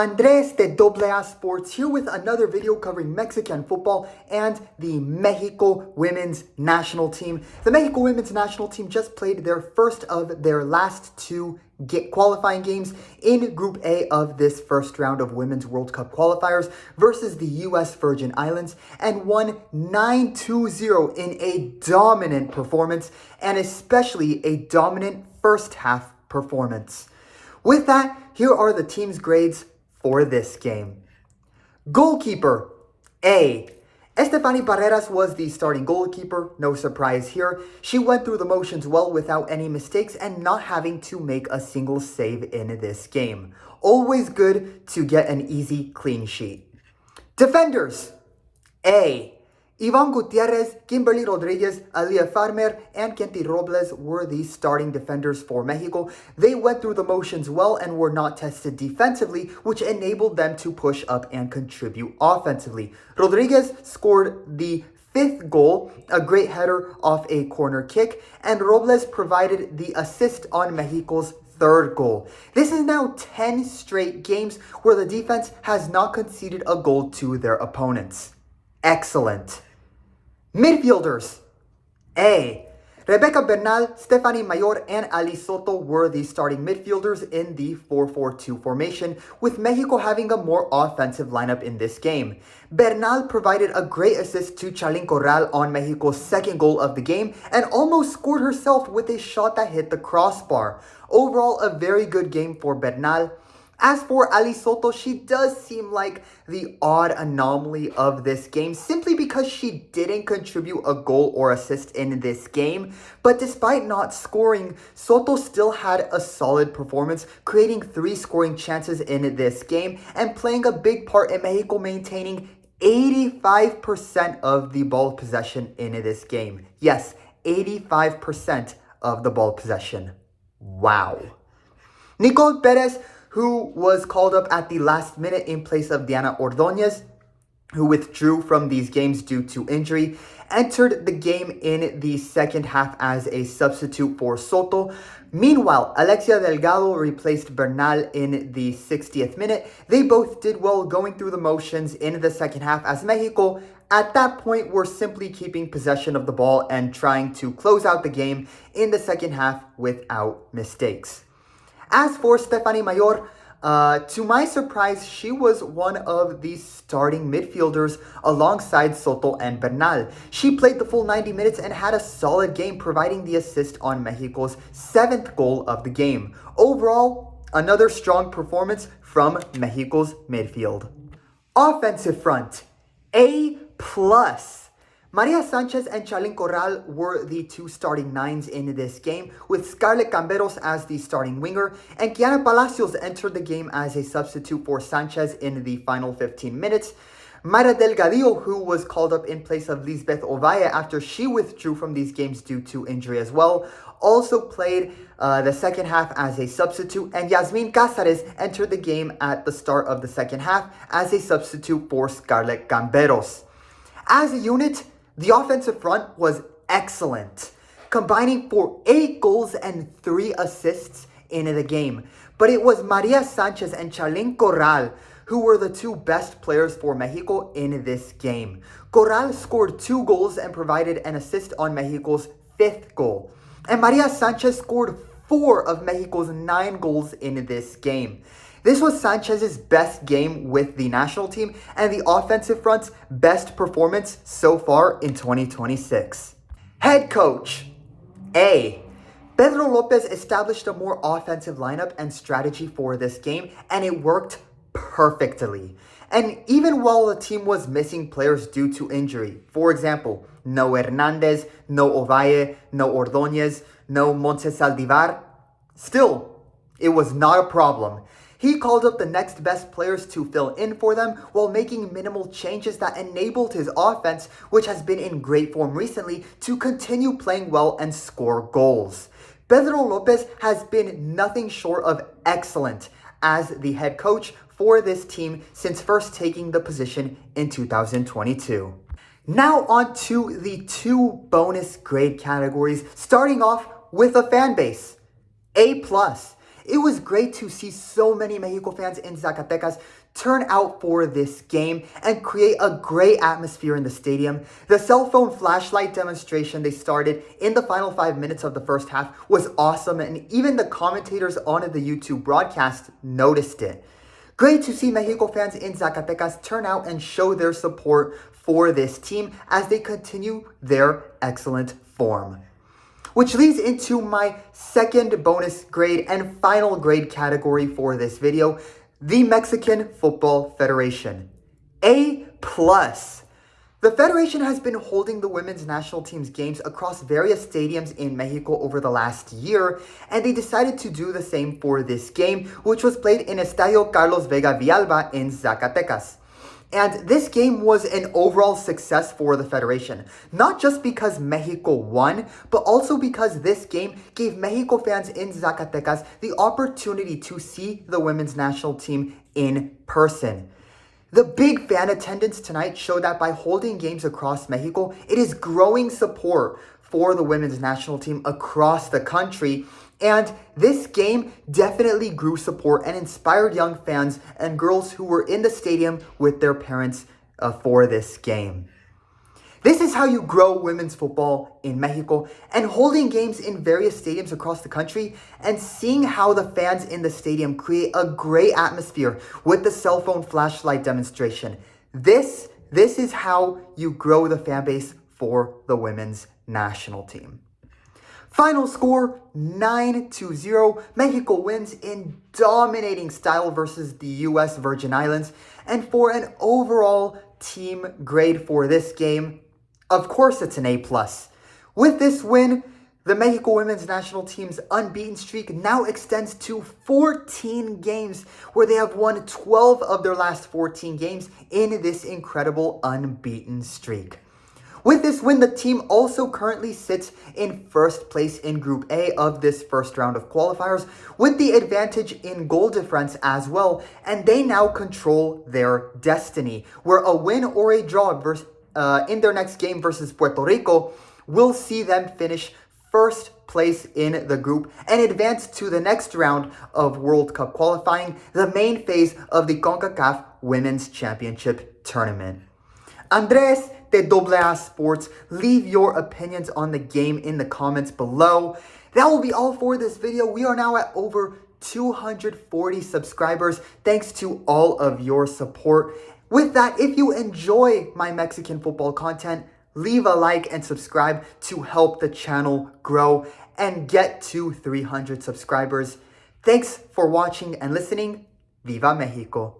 Andres de AA Sports here with another video covering Mexican football and the Mexico women's national team. The Mexico women's national team just played their first of their last two qualifying games in Group A of this first round of Women's World Cup qualifiers versus the U.S. Virgin Islands and won 9-2-0 in a dominant performance and especially a dominant first half performance. With that, here are the team's grades for this game. Goalkeeper, A. Estefany Barreras was the starting goalkeeper, no surprise here. She went through the motions well without any mistakes and not having to make a single save in this game. Always good to get an easy clean sheet. Defenders, A. Ivonne Gutierrez, Kimberly Rodriguez, Aaliyah Farmer, and Kenty Robles were the starting defenders for Mexico. They went through the motions well and were not tested defensively, which enabled them to push up and contribute offensively. Rodriguez scored the fifth goal, a great header off a corner kick, and Robles provided the assist on Mexico's third goal. This is now 10 straight games where the defense has not conceded a goal to their opponents. Excellent. Midfielders, A. Rebecca Bernal, Stephanie Mayor, and Ali Soto were the starting midfielders in the 4-4-2 formation, with Mexico having a more offensive lineup in this game. Bernal provided a great assist to Chalin Corral on Mexico's second goal of the game and almost scored herself with a shot that hit the crossbar. Overall, a very good game for Bernal. As for Ali Soto, she does seem like the odd anomaly of this game simply because she didn't contribute a goal or assist in this game. But despite not scoring, Soto still had a solid performance, creating 3 scoring chances in this game and playing a big part in Mexico maintaining 85% of the ball possession in this game. Yes, 85% of the ball possession. Wow. Nicole Perez, who was called up at the last minute in place of Diana Ordóñez, who withdrew from these games due to injury, entered the game in the second half as a substitute for Soto. Meanwhile, Alexia Delgado replaced Bernal in the 60th minute. They both did well going through the motions in the second half as Mexico at that point were simply keeping possession of the ball and trying to close out the game in the second half without mistakes. As for Stephanie Mayor, to my surprise, she was one of the starting midfielders alongside Soto and Bernal. She played the full 90 minutes and had a solid game, providing the assist on Mexico's 7th goal of the game. Overall, another strong performance from Mexico's midfield. Offensive front, A+. Maria Sanchez and Chalin Corral were the 2 starting 9s in this game, with Scarlett Camberos as the starting winger, and Kiana Palacios entered the game as a substitute for Sanchez in the final 15 minutes. Mayra Delgadillo, who was called up in place of Lisbeth Ovalle after she withdrew from these games due to injury as well, also played the second half as a substitute, and Yasmin Cázares entered the game at the start of the second half as a substitute for Scarlett Camberos. As a unit, the offensive front was excellent, combining for 8 goals and 3 assists in the game. But it was Maria Sanchez and Chalin Corral who were the 2 best players for Mexico in this game. Corral scored 2 goals and provided an assist on Mexico's 5th goal. And Maria Sanchez scored 4 of Mexico's 9 goals in this game. This was Sanchez's best game with the national team and the offensive front's best performance so far in 2026. Head coach, A. Pedro Lopez established a more offensive lineup and strategy for this game, and it worked perfectly. And even while the team was missing players due to injury, for example, no Hernandez, no Ovalle, no Ordóñez, no Montse Saldivar, still, it was not a problem. He called up the next best players to fill in for them while making minimal changes that enabled his offense, which has been in great form recently, to continue playing well and score goals. Pedro Lopez has been nothing short of excellent as the head coach for this team since first taking the position in 2022. Now on to the 2 bonus grade categories, starting off with a fan base. A+. It was great to see so many Mexico fans in Zacatecas turn out for this game and create a great atmosphere in the stadium. The cell phone flashlight demonstration they started in the final 5 minutes of the first half was awesome, and even the commentators on the YouTube broadcast noticed it. Great to see Mexico fans in Zacatecas turn out and show their support for this team as they continue their excellent form. Which leads into my second bonus grade and final grade category for this video, the Mexican Football Federation. A+. The Federation has been holding the women's national team's games across various stadiums in Mexico over the last year, and they decided to do the same for this game, which was played in Estadio Carlos Vega Villalba in Zacatecas. And this game was an overall success for the Federation, not just because Mexico won, but also because this game gave Mexico fans in Zacatecas the opportunity to see the women's national team in person. The big fan attendance tonight showed that by holding games across Mexico, it is growing support for the women's national team across the country. And this game definitely grew support and inspired young fans and girls who were in the stadium with their parents for this game. This is how you grow women's football in Mexico, and holding games in various stadiums across the country and seeing how the fans in the stadium create a great atmosphere with the cell phone flashlight demonstration. This is how you grow the fan base for the women's national team. Final score, 9-0. Mexico wins in dominating style versus the U.S. Virgin Islands. And for an overall team grade for this game, of course it's an A+. With this win, the Mexico women's national team's unbeaten streak now extends to 14 games, where they have won 12 of their last 14 games in this incredible unbeaten streak. With this win, the team also currently sits in first place in Group A of this first round of qualifiers, with the advantage in goal difference as well, and they now control their destiny, where a win or a draw in their next game versus Puerto Rico will see them finish first place in the group and advance to the next round of World Cup qualifying, the main phase of the CONCACAF Women's Championship Tournament. Andres de AA Sports, leave your opinions on the game in the comments below. That will be all for this video. We are now at over 240 subscribers, thanks to all of your support. With that, if you enjoy my Mexican football content, leave a like and subscribe to help the channel grow and get to 300 subscribers. Thanks for watching and listening. Viva Mexico!